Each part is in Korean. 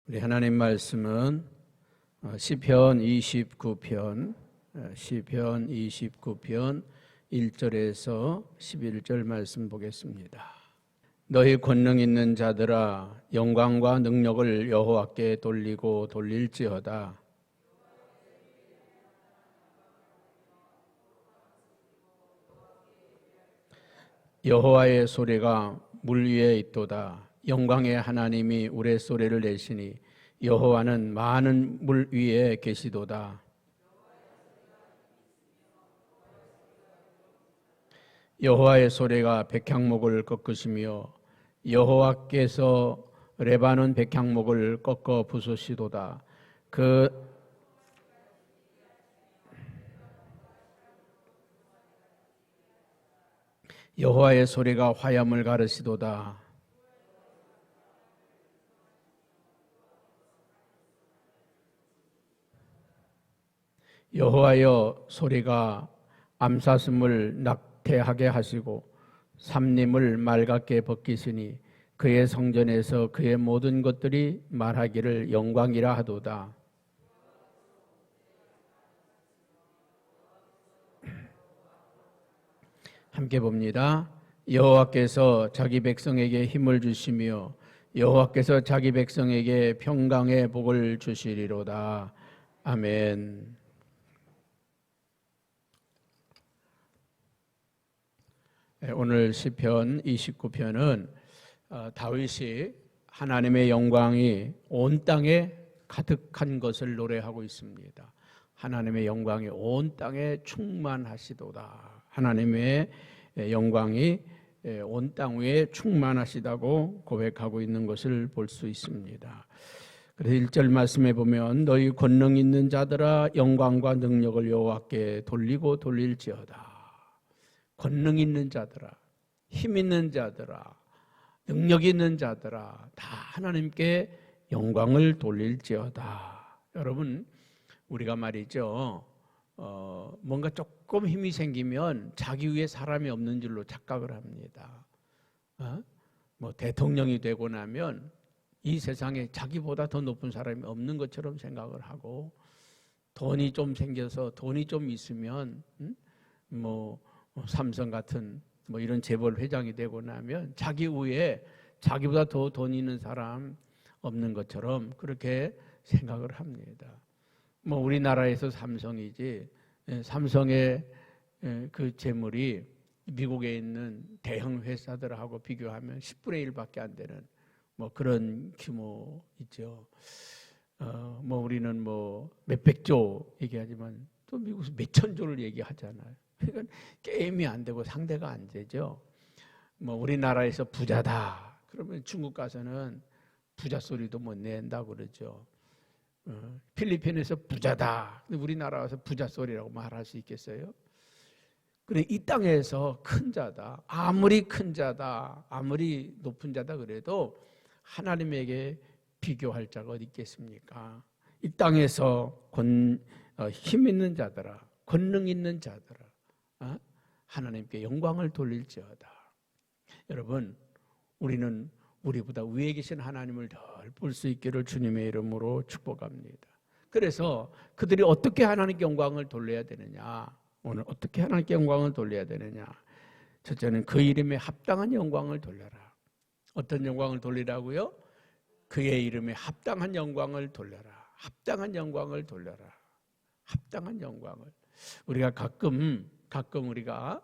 우리 하나님 말씀은 시편 29편 1절에서 11절 말씀 보겠습니다. 너희 권능 있는 자들아 영광과 능력을 여호와께 돌리고 돌릴지어다. 여호와의 소리가 물 위에 있도다. 영광의 하나님이 우레소리를 내시니 여호와는 많은 물 위에 계시도다. 여호와의 소리가 백향목을 꺾으시며 여호와께서 레바논 백향목을 꺾어 부수시도다. 여호와의 소리가 화염을 가르시도다. 여호와여 소리가 암사슴을 낙태하게 하시고 삼림을 맑게 벗기시니 그의 성전에서 그의 모든 것들이 말하기를 영광이라 하도다. 함께 봅니다. 여호와께서 자기 백성에게 힘을 주시며 여호와께서 자기 백성에게 평강의 복을 주시리로다. 아멘. 오늘 시편 29편은 다윗이 하나님의 영광이 온 땅에 가득한 것을 노래하고 있습니다. 하나님의 영광이 온 땅에 충만하시도다. 하나님의 영광이 온 땅 위에 충만하시다고 고백하고 있는 것을 볼 수 있습니다. 그래서 1절 말씀에 보면 너희 권능 있는 자들아 영광과 능력을 여호와께 돌리고 돌릴지어다. 권능 있는 자들아, 힘 있는 자들아, 능력 있는 자들아 다 하나님께 영광을 돌릴지어다. 여러분 우리가 말이죠 뭔가 조금 힘이 생기면 자기 위에 사람이 없는 줄로 착각을 합니다. 뭐 대통령이 되고 나면 이 세상에 자기보다 더 높은 사람이 없는 것처럼 생각을 하고 돈이 좀 생겨서 돈이 좀 있으면 뭐 삼성 같은 뭐 이런 재벌 회장이 되고 나면 자기 위에 자기보다 더 돈 있는 사람 없는 것처럼 그렇게 생각을 합니다. 뭐 우리나라에서 삼성이지 삼성의 그 재물이 미국에 있는 대형 회사들하고 비교하면 10분의 1밖에 안 되는 뭐 그런 규모이죠. 뭐 우리는 뭐 몇백조 얘기하지만 또 미국에서 몇천조를 얘기하잖아요. 그러니까 게임이 안 되고 상대가 안 되죠. 뭐 우리나라에서 부자다 그러면 중국 가서는 부자 소리도 못 낸다고 그러죠. 필리핀에서 부자다 근데 우리나라 와서 부자 소리라고 말할 수 있겠어요? 그래 이 땅에서 큰 자다 아무리 큰 자다 아무리 높은 자다 그래도 하나님에게 비교할 자가 어디 있겠습니까? 이 땅에서 힘 있는 자들아 권능 있는 자들아 하나님께 영광을 돌릴지어다. 여러분 우리는 우리보다 위에 계신 하나님을 더 볼 수 있기를 주님의 이름으로 축복합니다. 그래서 그들이 어떻게 하나님께 영광을 돌려야 되느냐, 오늘 어떻게 하나님께 영광을 돌려야 되느냐, 첫째는 그 이름에 합당한 영광을 돌려라. 어떤 영광을 돌리라고요? 그의 이름에 합당한 영광을 돌려라. 합당한 영광을 돌려라. 합당한 영광을. 우리가 가끔 우리가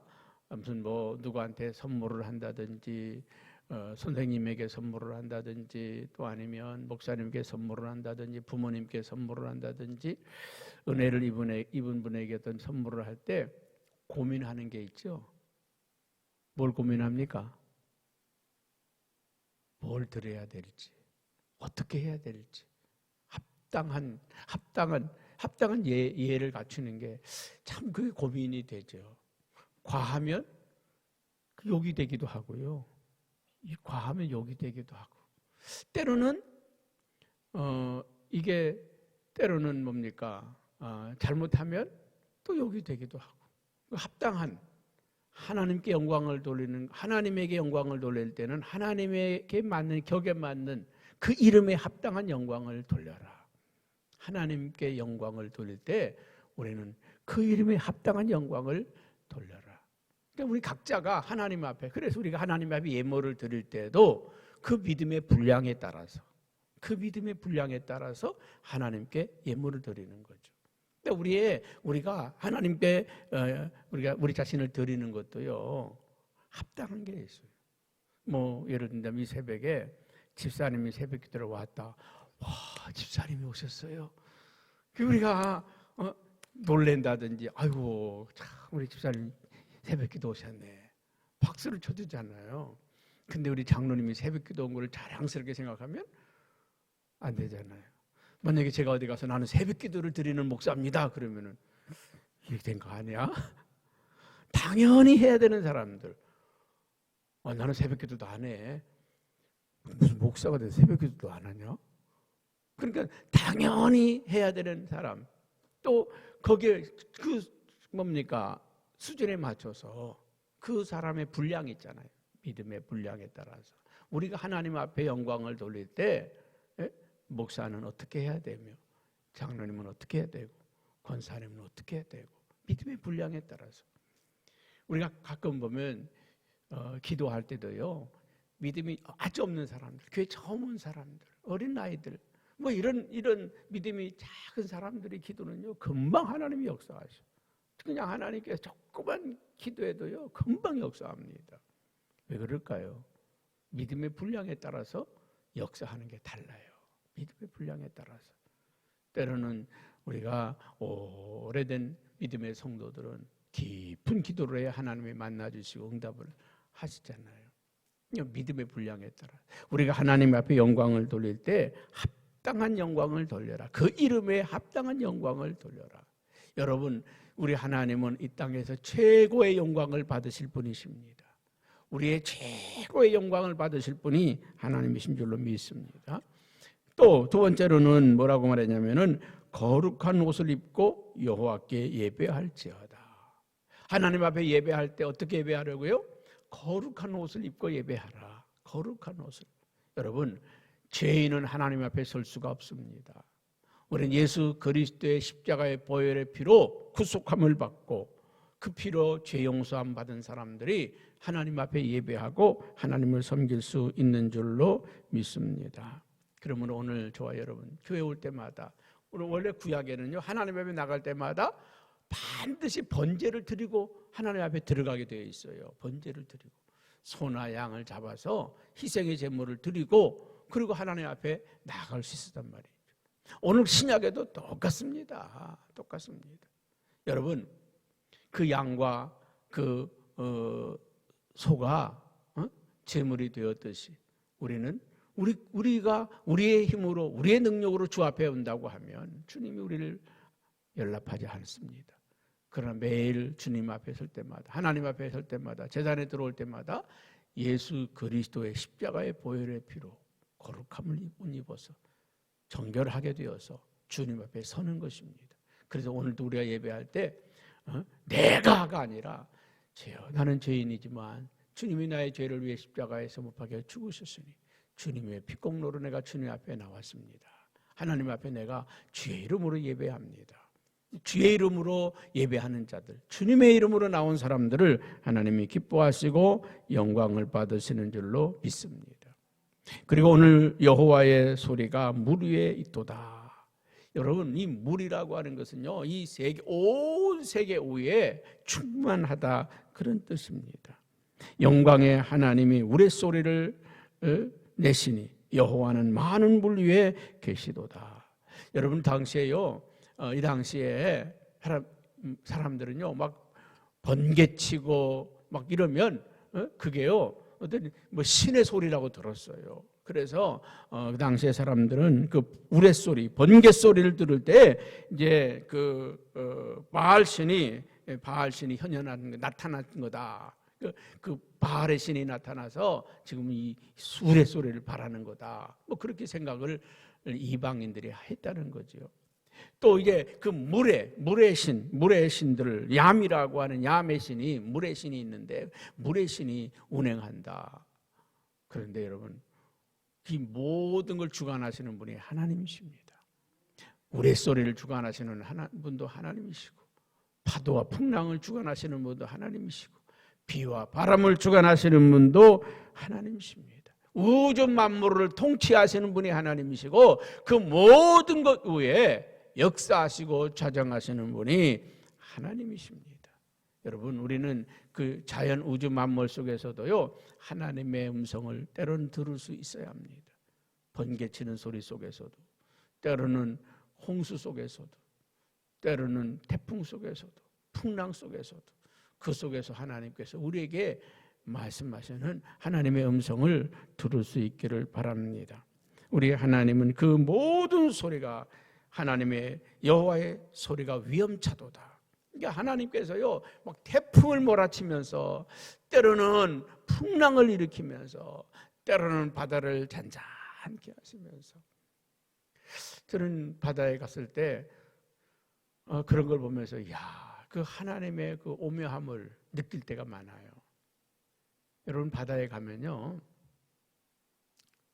무슨 뭐 누구한테 선물을 한다든지 선생님에게 선물을 한다든지 또 아니면 목사님께 선물을 한다든지 부모님께 선물을 한다든지 은혜를 입은 분에게 어떤 선물을 할 때 고민하는 게 있죠. 뭘 고민합니까? 뭘 드려야 될지, 어떻게 해야 될지, 합당한 예를 갖추는 게 참 그게 고민이 되죠. 과하면 욕이 되기도 하고요. 과하면 욕이 되기도 하고 때로는 이게 때로는 뭡니까? 잘못하면 또 욕이 되기도 하고 합당한 하나님께 영광을 돌리는 하나님에게 영광을 돌릴 때는 하나님에게 맞는 격에 맞는 그 이름에 합당한 영광을 돌려라. 하나님께 영광을 돌릴 때 우리는 그 이름에 합당한 영광을 돌려라. 그러니까 우리 각자가 하나님 앞에, 그래서 우리가 하나님 앞에 예물을 드릴 때도 그 믿음의 분량에 따라서, 그 믿음의 분량에 따라서 하나님께 예물을 드리는 거죠. 그러니까 우리가 하나님께 우리 자신을 드리는 것도요, 합당한 게 있어요. 뭐 예를 들면 이 새벽에 집사님이 새벽 기도를 왔다. 와, 집사님이 오셨어요. 우리가 놀랜다든지, 아이고 참 우리 집사님 새벽 기도 오셨네, 박수를 쳐주잖아요. 근데 우리 장로님이 새벽 기도 온 걸 자랑스럽게 생각하면 안 되잖아요. 만약에 제가 어디 가서 나는 새벽 기도를 드리는 목사입니다 그러면은 이렇게 된 거 아니야? 당연히 해야 되는 사람들, 나는 새벽 기도도 안 해. 무슨 목사가 돼서 새벽 기도도 안 하냐? 그러니까 당연히 해야 되는 사람, 또 거기에 그 뭡니까 수준에 맞춰서 그 사람의 분량이 있잖아요. 믿음의 분량에 따라서 우리가 하나님 앞에 영광을 돌릴 때 목사는 어떻게 해야 되며, 장로님은 어떻게 해야 되고, 권사님은 어떻게 해야 되고, 믿음의 분량에 따라서 우리가 가끔 보면 기도할 때도요, 믿음이 아주 없는 사람들, 교회 처음 온 사람들, 어린 아이들, 뭐 이런 믿음이 작은 사람들의 기도는요 금방 하나님이 역사하셔. 그냥 하나님께서 조그만 기도해도요 금방 역사합니다. 왜 그럴까요? 믿음의 분량에 따라서 역사하는 게 달라요. 믿음의 분량에 따라서. 때로는 우리가 오래된 믿음의 성도들은 깊은 기도로 해야 하나님이 만나주시고 응답을 하시잖아요. 믿음의 분량에 따라 우리가 하나님 앞에 영광을 돌릴 때 합당한 영광을 돌려라. 그 이름에 합당한 영광을 돌려라. 여러분, 우리 하나님은 이 땅에서 최고의 영광을 받으실 분이십니다. 우리의 최고의 영광을 받으실 분이 하나님이신 줄로 믿습니다. 또 두 번째로는 뭐라고 말했냐면은 거룩한 옷을 입고 여호와께 예배할지어다. 하나님 앞에 예배할 때 어떻게 예배하려고요? 거룩한 옷을 입고 예배하라. 거룩한 옷을. 여러분, 죄인은 하나님 앞에 설 수가 없습니다. 우리는 예수 그리스도의 십자가의 보혈의 피로 구속함을 받고 그 피로 죄 용서함 받은 사람들이 하나님 앞에 예배하고 하나님을 섬길 수 있는 줄로 믿습니다. 그러면 오늘 저와 여러분 교회 올 때마다, 오늘 원래 구약에는요 하나님 앞에 나갈 때마다 반드시 번제를 드리고 하나님 앞에 들어가게 되어 있어요. 번제를 드리고 소나 양을 잡아서 희생의 제물을 드리고 그리고 하나님 앞에 나갈 수 있었단 말이에요. 오늘 신약에도 똑같습니다. 똑같습니다. 여러분, 그 양과 그 소가 제물이 되었듯이 우리가 우리의 힘으로 우리의 능력으로 주 앞에 온다고 하면 주님이 우리를 연락하지 않습니다. 그러나 매일 주님 앞에 설 때마다, 하나님 앞에 설 때마다, 제단에 들어올 때마다 예수 그리스도의 십자가의 보혈의 피로 거룩함을 입어서 정결하게 되어서 주님 앞에 서는 것입니다. 그래서 오늘도 우리가 예배할 때 내가가 아니라 나는 죄인이지만 주님이 나의 죄를 위해 십자가에서 못 박혀 죽으셨으니 주님의 피공로로 내가 주님 앞에 나왔습니다. 하나님 앞에 내가 주의 이름으로 예배합니다. 주의 이름으로 예배하는 자들, 주님의 이름으로 나온 사람들을 하나님이 기뻐하시고 영광을 받으시는 줄로 믿습니다. 그리고 오늘 여호와의 소리가 물 위에 있도다. 여러분, 이 물이라고 하는 것은요, 이 세계, 온 세계 위에 충만하다, 그런 뜻입니다. 영광의 하나님이 우레소리를 내시니 여호와는 많은 물 위에 계시도다. 여러분, 당시에요, 이 당시에 사람들은요 막 번개치고 막 이러면 그게요 어떤 뭐 신의 소리라고 들었어요. 그래서 그 당시에 사람들은 그 우레소리, 번개 소리를 들을 때 이제 그 바알 신이 나타난 거다. 그 바알의 신이 나타나서 지금 이 우레소리를 바라는 거다. 뭐 그렇게 생각을 이방인들이 했다는 거죠. 또 이제 그 물의 신들을 얌이라고 하는 얌의 신이, 물의 신이 있는데 물의 신이 운행한다. 그런데 여러분, 그 모든 걸 주관하시는 분이 하나님이십니다. 우레소리를 주관하시는 분도 하나님이시고, 파도와 풍랑을 주관하시는 분도 하나님이시고, 비와 바람을 주관하시는 분도 하나님이십니다. 우주 만물을 통치하시는 분이 하나님이시고, 그 모든 것 위에 역사하시고 좌정하시는 분이 하나님이십니다. 여러분, 우리는 그 자연 우주 만물 속에서도요, 하나님의 음성을 때로는 들을 수 있어야 합니다. 번개치는 소리 속에서도, 때로는 홍수 속에서도, 때로는 태풍 속에서도, 풍랑 속에서도, 그 속에서 하나님께서 우리에게 말씀하시는 하나님의 음성을 들을 수 있기를 바랍니다. 우리 하나님은 그 모든 소리가 하나님의 여호와의 소리가 위험차도다. 그러니까 하나님께서요, 막 태풍을 몰아치면서, 때로는 풍랑을 일으키면서, 때로는 바다를 잔잔케 하시면서, 저는 바다에 갔을 때 그런 걸 보면서 그 하나님의 그 오묘함을 느낄 때가 많아요. 여러분, 바다에 가면요,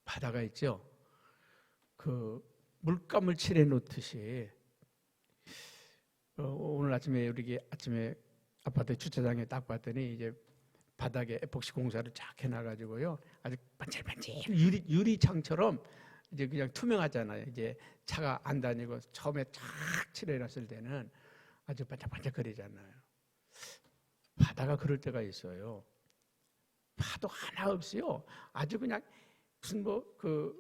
바다가 있죠. 그 물감을 칠해 놓듯이, 오늘 아침에 우리 아침에 아파트 주차장에 딱 봤더니 이제 바닥에 에폭시 공사를 쫙 해놔가지고요, 아주 반질반질 유리창처럼 이제 그냥 투명하잖아요. 이제 차가 안 다니고 처음에 쫙 칠해놨을 때는 아주 반짝반짝거리잖아요. 바다가 그럴 때가 있어요. 파도 하나 없이요, 아주 그냥 무슨 그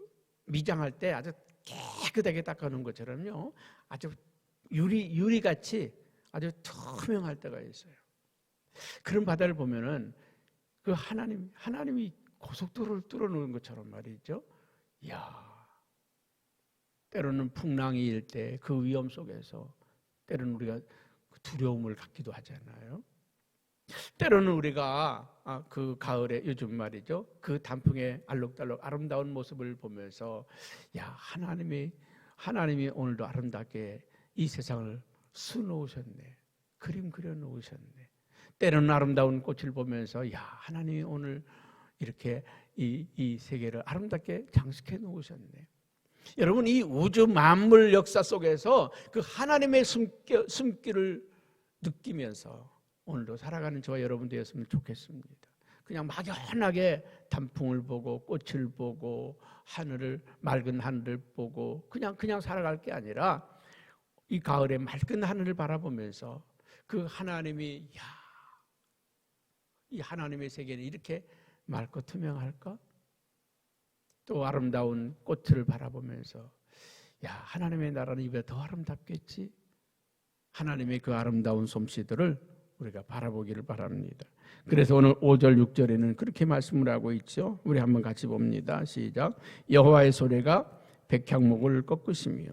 미장할 때 아주 깨끗하게 닦아놓은 것처럼요, 아주 유리같이 아주 투명할 때가 있어요. 그런 바다를 보면은 그 하나님이 고속도로를 뚫어놓은 것처럼 말이죠. 때로는 풍랑이 일 때 그 위험 속에서 때로는 우리가 두려움을 갖기도 하잖아요. 때로는 우리가 그 가을에 요즘 말이죠, 그 단풍의 알록달록 아름다운 모습을 보면서 하나님이 오늘도 아름답게 이 세상을 수놓으셨네, 그림 그려놓으셨네. 때로는 아름다운 꽃을 보면서 하나님이 오늘 이렇게 이 세계를 아름답게 장식해 놓으셨네. 여러분, 이 우주 만물 역사 속에서 그 하나님의 숨기를 느끼면서 오늘도 살아가는 저와 여러분 되었으면 좋겠습니다. 그냥 막연하게 단풍을 보고 꽃을 보고 맑은 하늘을 보고 그냥 살아갈 게 아니라, 이 가을에 맑은 하늘을 바라보면서 그 하나님이 이 하나님의 세계는 이렇게 맑고 투명할까? 또 아름다운 꽃을 바라보면서 하나님의 나라는 이보다 더 아름답겠지? 하나님의 그 아름다운 솜씨들을 우리가 바라보기를 바랍니다. 그래서 오늘 5절 6절에는 그렇게 말씀을 하고 있죠. 우리 한번 같이 봅니다. 시작. 여호와의 소리가 백향목을 꺾으시며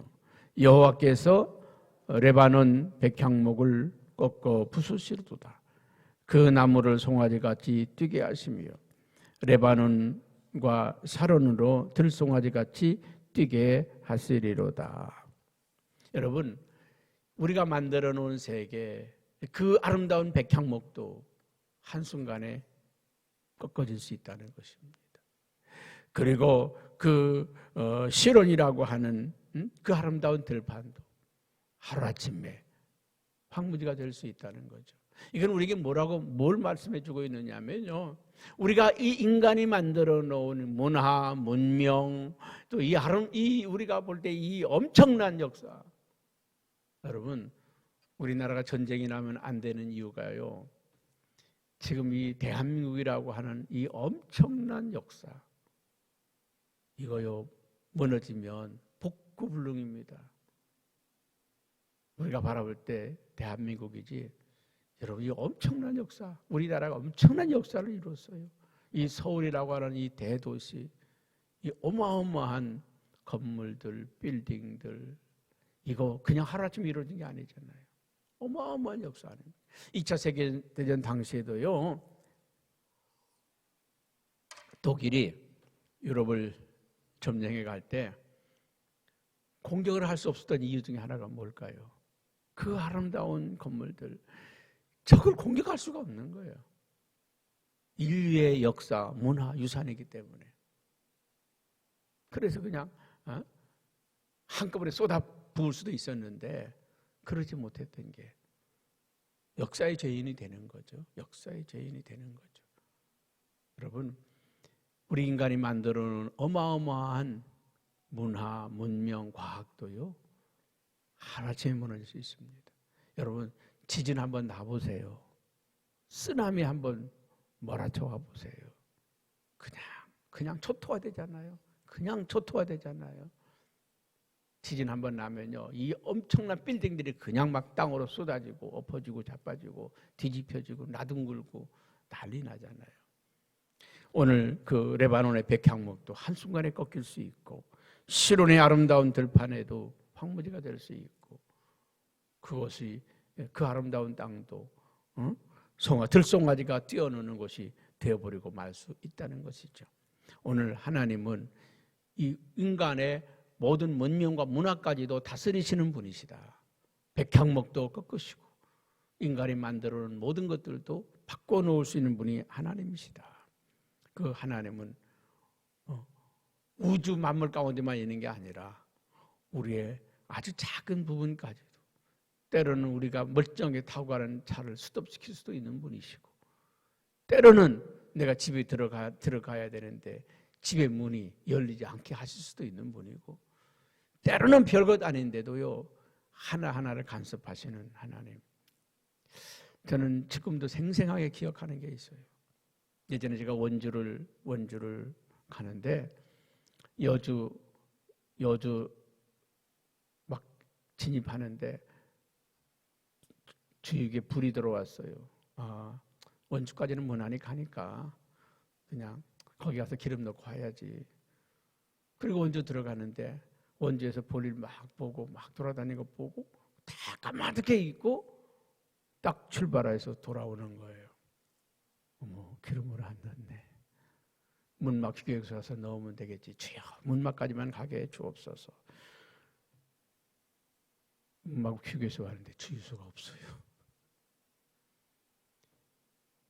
여호와께서 레바논 백향목을 꺾어 부수시도다. 그 나무를 송아지같이 뛰게 하시며 레바논과 사론으로 들송아지같이 뛰게 하시리로다. 여러분, 우리가 만들어 놓은 세계, 그 아름다운 백향목도 한순간에 꺾어질 수 있다는 것입니다. 그리고 그 시론이라고 하는 그 아름다운 들판도 하루아침에 황무지가 될 수 있다는 거죠. 이건 우리에게 뭘 말씀해 주고 있느냐면요, 우리가 이 인간이 만들어 놓은 문화, 문명, 또 이 우리가 볼 때 이 엄청난 역사, 여러분, 우리나라가 전쟁이 나면 안 되는 이유가요, 지금 이 대한민국이라고 하는 이 엄청난 역사, 이거요 무너지면 복구불능입니다. 우리가 바라볼 때 대한민국이지, 여러분, 이 엄청난 역사, 우리나라가 엄청난 역사를 이뤘어요. 이 서울이라고 하는 이 대도시, 이 어마어마한 건물들, 빌딩들, 이거 그냥 하루아침에 이루어진 게 아니잖아요. 어마어마한 역사 아닙니까? 2차 세계대전 당시에도요, 독일이 유럽을 점령해 갈 때 공격을 할 수 없었던 이유 중에 하나가 뭘까요? 그 아름다운 건물들, 적을 공격할 수가 없는 거예요. 인류의 역사, 문화, 유산이기 때문에. 그래서 그냥 한꺼번에 쏟아 부을 수도 있었는데 그러지 못했던 게 역사의 죄인이 되는 거죠. 역사의 죄인이 되는 거죠. 여러분, 우리 인간이 만들어놓은 어마어마한 문화, 문명, 과학도요 하루아침에 무너질 수 있습니다. 여러분, 지진 한번 놔보세요. 쓰나미 한번 몰아쳐와 보세요. 그냥 초토화되잖아요. 그냥 초토화되잖아요. 지진 한번 나면요, 이 엄청난 빌딩들이 그냥 막 땅으로 쏟아지고 엎어지고 자빠지고 뒤집혀지고 나둥글고 난리 나잖아요. 오늘 그 레바논의 백향목도 한순간에 꺾일 수 있고 시론의 아름다운 들판에도 황무지가 될 수 있고 그것이 그 아름다운 땅도 들송아지가 뛰어노는 곳이 되어버리고 말 수 있다는 것이죠. 오늘 하나님은 이 인간의 모든 문명과 문화까지도 다스리시는 분이시다. 백향목도 꺾으시고 인간이 만들어놓은 모든 것들도 바꿔놓을 수 있는 분이 하나님이시다. 그 하나님은 우주 만물 가운데만 있는 게 아니라 우리의 아주 작은 부분까지도 때로는 우리가 멀쩡하게 타고 가는 차를 스톱시킬 수도 있는 분이시고 때로는 내가 집에 들어가야 되는데 집의 문이 열리지 않게 하실 수도 있는 분이고 때로는 별것 아닌데도요 하나하나를 간섭하시는 하나님. 저는 지금도 생생하게 기억하는 게 있어요. 예전에 제가 원주를 가는데 여주 막 진입하는데 주위에 불이 들어왔어요. 원주까지는 무난히 가니까 그냥 거기 가서 기름 넣고 와야지. 그리고 원주 들어가는데 원주에서 볼일 막 보고 막 돌아다니는 거 보고 다 까마득해 있고 딱 출발해서 돌아오는 거예요. 어머, 기름을 안 넣네. 문막 휴게소 가서 넣으면 되겠지. 주여, 문막까지만 가게 해 주옵소서. 문막 휴게소 가는데 주유소가 없어요.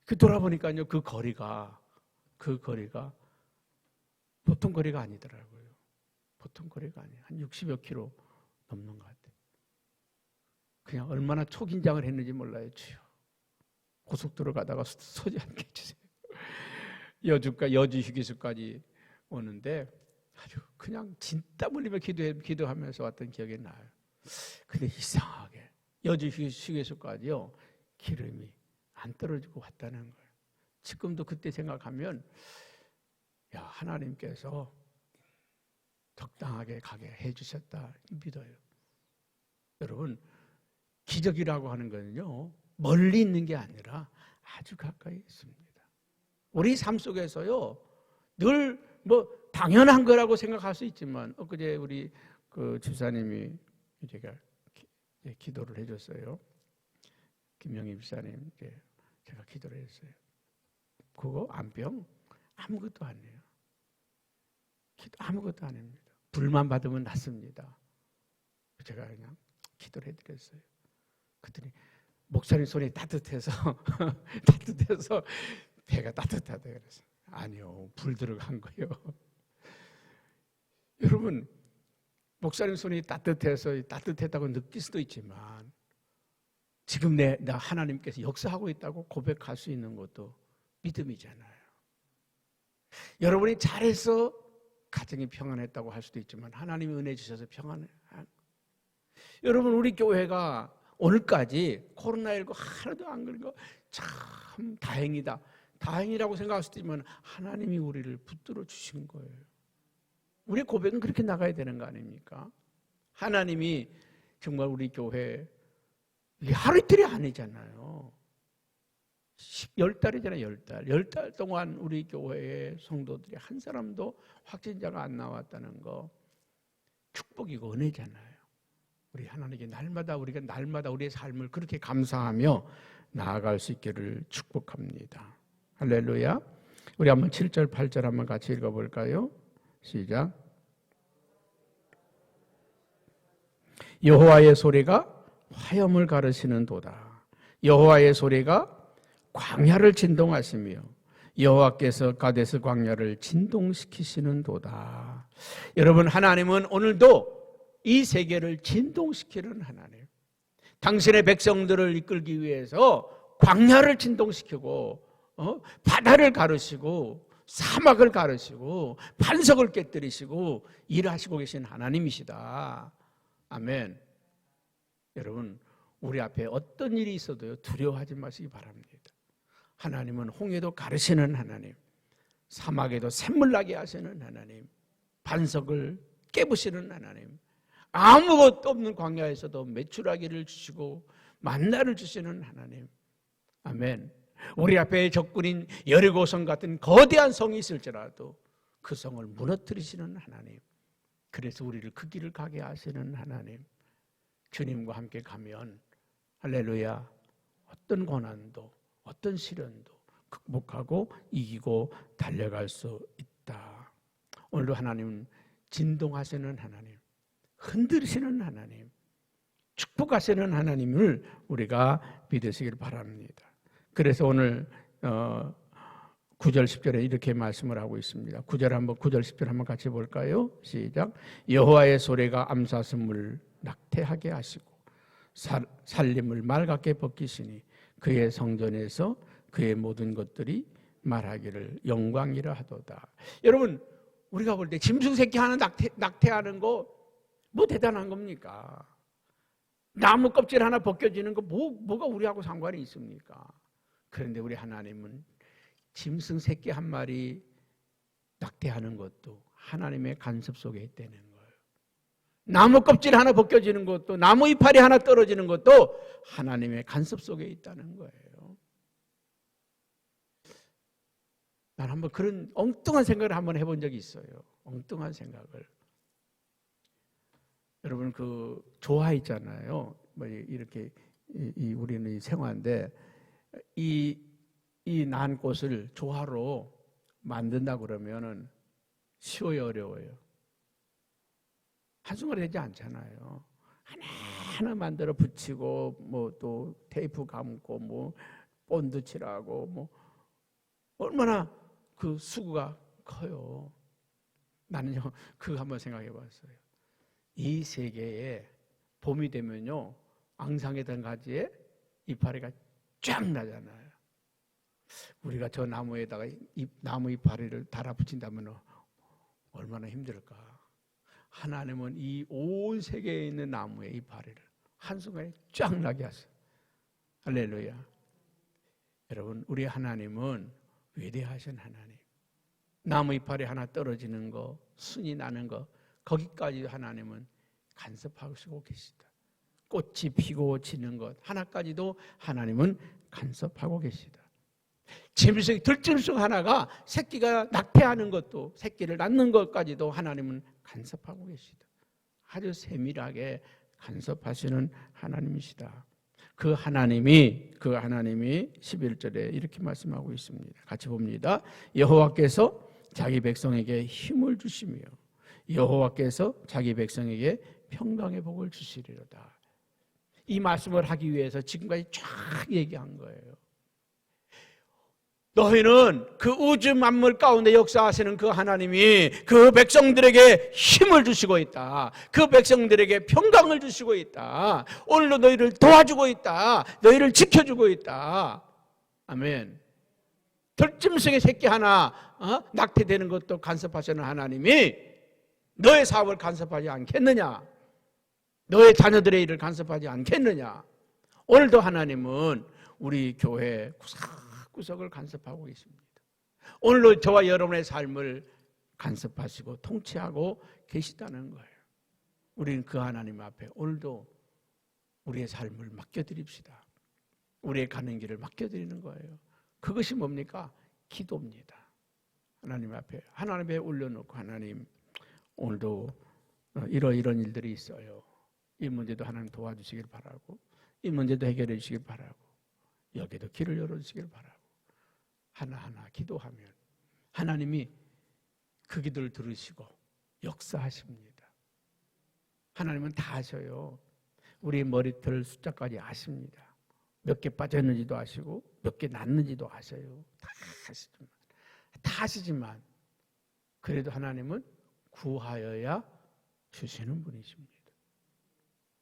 그 돌아보니까요, 그 거리가 보통 거리가 아니더라고요. 보통 거리가 아니에요. 한 60여 킬로 넘는 것 같아요. 그냥 얼마나 초긴장을 했는지 몰라요. 주여, 고속도로 가다가 서지 않게 해주세요. 여주 휴게소까지 오는데 아주 그냥 진땀 흘리며 기도하면서 왔던 기억이 나요. 근데 이상하게 여주 휴게소까지요 기름이 안 떨어지고 왔다는 거예요. 지금도 그때 생각하면 야, 하나님께서 적당하게 가게 해주셨다 믿어요. 여러분, 기적이라고 하는 거는요 멀리 있는 게 아니라 아주 가까이 있습니다. 우리 삶 속에서요 늘 당연한 거라고 생각할 수 있지만 엊그제 우리 그 집사님이 제가 기도를 해줬어요. 김영희 집사님 제가 기도를 했어요. 그거 안병 아무것도 아니에요. 아무것도 아닙니다. 불만 받으면 낫습니다. 제가 그냥 기도를 해드렸어요. 그랬더니 목사님 손이 따뜻해서 배가 따뜻하다 그래서 아니요, 불 들어간 거요. 여러분, 목사님 손이 따뜻해서 따뜻했다고 느낄 수도 있지만 지금 나 하나님께서 역사하고 있다고 고백할 수 있는 것도 믿음이잖아요. 여러분이 잘해서 가정이 평안했다고 할 수도 있지만 하나님이 은혜 주셔서 평안해요. 여러분, 우리 교회가 오늘까지 코로나19 하나도 안 걸린 거 참 다행이다. 다행이라고 생각할 수도 있지만 하나님이 우리를 붙들어 주신 거예요. 우리 고백은 그렇게 나가야 되는 거 아닙니까? 하나님이 정말 우리 교회 이게 하루 이틀이 아니잖아요. 10달이잖아요. 10달 동안 우리 교회의 성도들이 한 사람도 확진자가 안 나왔다는 거 축복이고 은혜잖아요. 우리 하나님께 날마다 우리의 삶을 그렇게 감사하며 나아갈 수 있기를 축복합니다. 할렐루야. 우리 한번 7절 8절 한번 같이 읽어볼까요? 시작. 여호와의 소리가 화염을 가르시는 도다. 여호와의 소리가 광야를 진동하시며 여호와께서 가데스 광야를 진동시키시는도다. 여러분, 하나님은 오늘도 이 세계를 진동시키는 하나님, 당신의 백성들을 이끌기 위해서 광야를 진동시키고 바다를 가르시고 사막을 가르시고 반석을 깨뜨리시고 일하시고 계신 하나님이시다. 아멘. 여러분, 우리 앞에 어떤 일이 있어도요, 두려워하지 마시기 바랍니다. 하나님은 홍해도 가르시는 하나님, 사막에도 샘물 나게 하시는 하나님, 반석을 깨부시는 하나님, 아무것도 없는 광야에서도 메추라기를 주시고 만나를 주시는 하나님. 아멘. 우리 앞에 적군인 여리고성 같은 거대한 성이 있을지라도 그 성을 무너뜨리시는 하나님, 그래서 우리를 그 길을 가게 하시는 하나님, 주님과 함께 가면 할렐루야, 어떤 고난도 어떤 시련도 극복하고 이기고 달려갈 수 있다. 오늘도 하나님은 진동하시는 하나님, 흔들으시는 하나님, 축복하시는 하나님을 우리가 믿으시길 바랍니다. 그래서 오늘 9절 10절에 이렇게 말씀을 하고 있습니다. 9절 10절 한번 같이 볼까요? 시작. 여호와의 소리가 암사슴을 낙태하게 하시고 살림을 맑게 벗기시니 그의 성전에서 그의 모든 것들이 말하기를 영광이라 하도다. 여러분, 우리가 볼 때 짐승 새끼 하나 낙태하는 거 뭐 대단한 겁니까? 나무 껍질 하나 벗겨지는 거 뭐가 우리하고 상관이 있습니까? 그런데 우리 하나님은 짐승 새끼 한 마리 낙태하는 것도 하나님의 간섭 속에 있다는 거예요. 나무 껍질 하나 벗겨지는 것도, 나무 이파리 하나 떨어지는 것도 하나님의 간섭 속에 있다는 거예요. 난 한번 그런 엉뚱한 생각을 한번 해본 적이 있어요. 엉뚱한 생각을. 여러분, 그 조화 있잖아요. 뭐 이렇게 우리는 생화인데 이 난 꽃을 조화로 만든다 그러면은 쉬워요, 어려워요? 한순간에 되지 않잖아요. 하나 만들어 붙이고 뭐 또 테이프 감고 뭐 본드 칠하고 뭐 얼마나 그 수고가 커요. 나는요, 그거 한번 생각해 봤어요. 이 세계에 봄이 되면요, 앙상했던 가지에 이파리가 쫙 나잖아요. 우리가 저 나무에다가 나무 이파리를 달아붙인다면 얼마나 힘들까. 하나님은 이 온 세계에 있는 나무의 이파리를 한순간에 쫙 나게 하세요. 할렐루야. 여러분, 우리 하나님은 위대하신 하나님. 나무 이파리 하나 떨어지는 거, 순이 나는 거, 거기까지 하나님은 간섭하시고 계시다. 꽃이 피고 지는 것 하나까지도 하나님은 간섭하고 계시다. 들짐승 하나가 새끼가 낙태하는 것도, 새끼를 낳는 것까지도 하나님은 간섭하고 계시다. 아주 세밀하게 간섭하시는 하나님이시다. 그 하나님이 11절에 이렇게 말씀하고 있습니다. 같이 봅니다. 여호와께서 자기 백성에게 힘을 주시며 여호와께서 자기 백성에게 평강의 복을 주시리로다. 이 말씀을 하기 위해서 지금까지 쫙 얘기한 거예요. 너희는 그 우주 만물 가운데 역사하시는 그 하나님이 그 백성들에게 힘을 주시고 있다. 그 백성들에게 평강을 주시고 있다. 오늘도 너희를 도와주고 있다. 너희를 지켜주고 있다. 아멘. 들짐승의 새끼 하나 낙태되는 것도 간섭하시는 하나님이 너의 사업을 간섭하지 않겠느냐? 너의 자녀들의 일을 간섭하지 않겠느냐? 오늘도 하나님은 우리 교회 구석구석을 간섭하고 계십니다. 오늘도 저와 여러분의 삶을 간섭하시고 통치하고 계시다는 거예요. 우리는 그 하나님 앞에 오늘도 우리의 삶을 맡겨드립시다. 우리의 가는 길을 맡겨드리는 거예요. 그것이 뭡니까? 기도입니다. 하나님 앞에 올려놓고, 하나님, 오늘도 이런 일들이 있어요. 이 문제도 하나님 도와주시길 바라고, 이 문제도 해결해 주시길 바라고, 여기도 길을 열어주시길 바라고, 하나하나 기도하면 하나님이 그 기도를 들으시고 역사하십니다. 하나님은 다 아셔요. 우리 머리털 숫자까지 아십니다. 몇 개 빠졌는지도 아시고 몇 개 났는지도 아셔요. 다 아시지만 다 하시지만 그래도 하나님은 구하여야 주시는 분이십니다.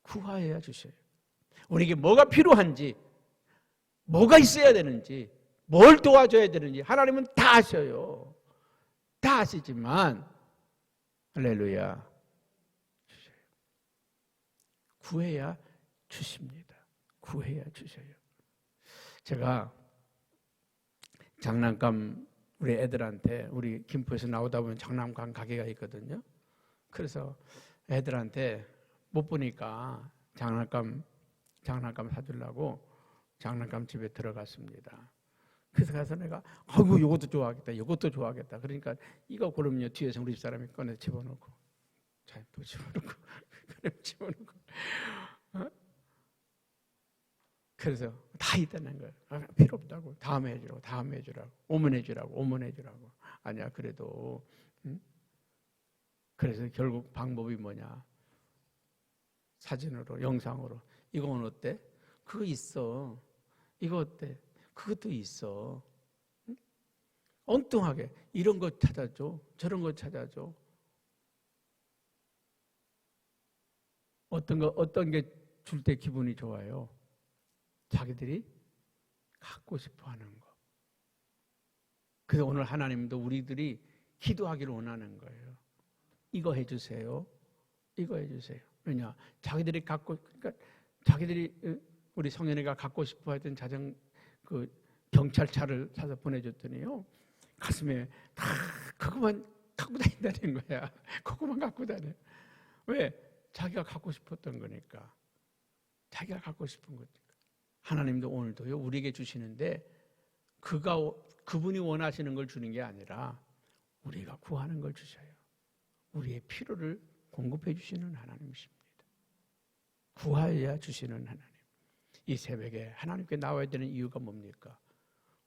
구하여야 주셔요. 우리에게 뭐가 필요한지, 뭐가 있어야 되는지, 뭘 도와줘야 되는지 하나님은 다 아셔요. 다 아시지만 할렐루야 주셔요. 구해야 주십니다. 구해야 주셔요. 제가 장난감 우리 애들한테, 우리 김포에서 나오다 보면 장난감 가게가 있거든요. 그래서 애들한테 못 보니까 장난감 사주려고 장난감 집에 들어갔습니다. 그래서 가서 내가 아이고 이것도 좋아하겠다, 이것도 좋아하겠다. 그러니까 이거 고르면요 뒤에서 우리 집사람이 꺼내 집어넣고, 자 또 집어넣고, 그래 집어넣고. 그래서 다 있다는 거예요. 필요 없다고. 다음에 해주라고, 다음에 해주라고, 오면 해주라고, 오면 해주라고. 아니야 그래도. 그래서 결국 방법이 뭐냐? 사진으로, 영상으로. 이건 어때? 그거 있어. 이거 어때? 그것도 있어. 엉뚱하게 이런 거 찾아줘, 저런 거 찾아줘. 어떤 게 줄 때 기분이 좋아요? 자기들이 갖고 싶어하는 거. 그래서 오늘 하나님도 우리들이 기도하기를 원하는 거예요. 이거 해주세요. 이거 해주세요. 왜냐? 자기들이 자기들이 우리 성현이가 갖고 싶어했던 경찰차를 사서 보내줬더니요, 가슴에 다 그것만 갖고 다닌다는 거야. 그것만 갖고 다녀. 왜? 자기가 갖고 싶었던 거니까. 자기가 갖고 싶은 거니까. 하나님도 오늘도요 우리에게 주시는데 그분이 원하시는 걸 주는 게 아니라 우리가 구하는 걸 주셔요. 우리의 필요를 공급해 주시는 하나님이십니다. 구하여야 주시는 하나님. 이 새벽에 하나님께 나와야 되는 이유가 뭡니까?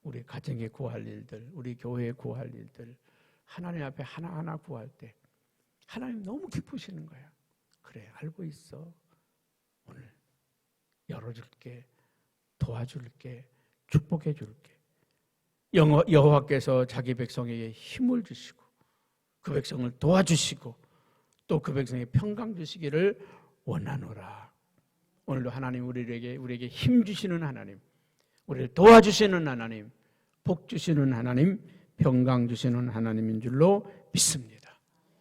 우리 가정에 구할 일들, 우리 교회에 구할 일들, 하나님 앞에 하나하나 구할 때 하나님 너무 기쁘시는 거야. 그래, 알고 있어. 오늘 열어줄게, 도와줄게, 축복해줄게. 여호와께서 자기 백성에게 힘을 주시고 그 백성을 도와주시고 또 그 백성에게 평강 주시기를 원하노라. 오늘도 하나님 우리에게 힘 주시는 하나님, 우리를 도와주시는 하나님, 복 주시는 하나님, 평강 주시는 하나님인 줄로 믿습니다.